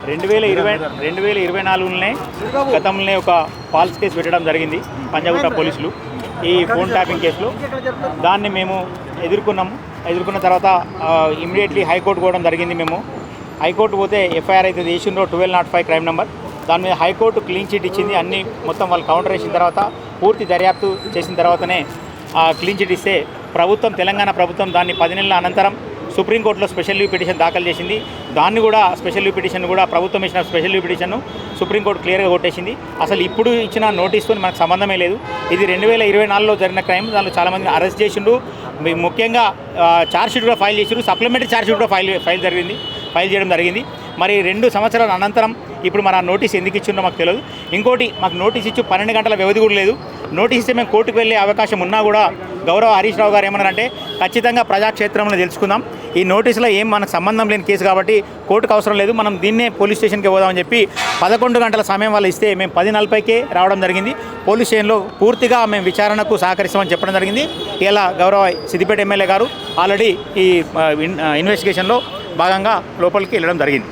2024లోనే గతంలోనే ఒక false case పెట్టడం జరిగింది పంజాగుట్ట పోలీసులు ఈ ఫోన్ ట్యాపింగ్ కేసులో. దాన్ని మేము ఎదుర్కొన్న తర్వాత ఇమ్మీడియట్లీ హైకోర్టు పోవడం జరిగింది. మేము హైకోర్టు పోతే ఎఫ్ఐఆర్ అయితే చేసిండ్రో 1205 క్రైమ్ నెంబర్. దాని మీద హైకోర్టు క్లీన్ చిట్ ఇచ్చింది. అన్నీ మొత్తం వాళ్ళు కౌంటర్ వేసిన తర్వాత పూర్తి దర్యాప్తు చేసిన తర్వాతనే క్లీన్ చిట్ ఇస్తే తెలంగాణ ప్రభుత్వం దాన్ని 10 నెలల అనంతరం సుప్రీంకోర్టులో స్పెషల్ లీవ్ పిటిషన్ దాఖలు చేసింది. దాన్ని కూడా స్పెషల్ లీవ్ పిటిషన్ కూడా ప్రభుత్వం ఇచ్చిన స్పెషల్ లీవ్ పిటిషన్ను సుప్రీంకోర్టు క్లియర్గా కొట్టేసింది. అసలు ఇప్పుడు ఇచ్చిన నోటీస్తో మనకు సంబంధమే లేదు. ఇది 2024లో జరిగిన క్రైమ్. దానిలో చాలామందిని అరెస్ట్ చేసిండ్రు. ముఖ్యంగా ఛార్జ్షీట్ కూడా ఫైల్ చేసిండ్రు. సప్లిమెంటరీ ఛార్జ్షీట్ కూడా ఫైల్ చేయడం జరిగింది. మరి 2 సంవత్సరాల అనంతరం ఇప్పుడు మన నోటీస్ ఎందుకు ఇచ్చిందో మాకు తెలియదు. ఇంకోటి, మాకు నోటీస్ ఇచ్చి 12 గంటల వ్యవధి కూడా లేదు. నోటీస్ ఇస్తే మేము కోర్టుకు వెళ్ళే అవకాశం ఉన్నా కూడా గౌరవ హరీష్ రావు గారు ఏమన్నారంటే ఖచ్చితంగా ప్రజాక్షేత్రంలో తెలుసుకుందాం, ఈ నోటీసులో ఏం మనకు సంబంధం లేని కేసు కాబట్టి కోర్టుకు అవసరం లేదు, మనం దీన్నే పోలీస్ స్టేషన్కి పోదామని చెప్పి 11 గంటల సమయం వాళ్ళు ఇస్తే మేము 10:40కే రావడం జరిగింది. పోలీస్ స్టేషన్లో పూర్తిగా మేము విచారణకు సహకరిస్తామని చెప్పడం జరిగింది. ఇలా గౌరవ సిద్దిపేట ఎమ్మెల్యే గారు ఆల్రెడీ ఈ ఇన్వెస్టిగేషన్లో భాగంగా లోపలికి వెళ్ళడం జరిగింది.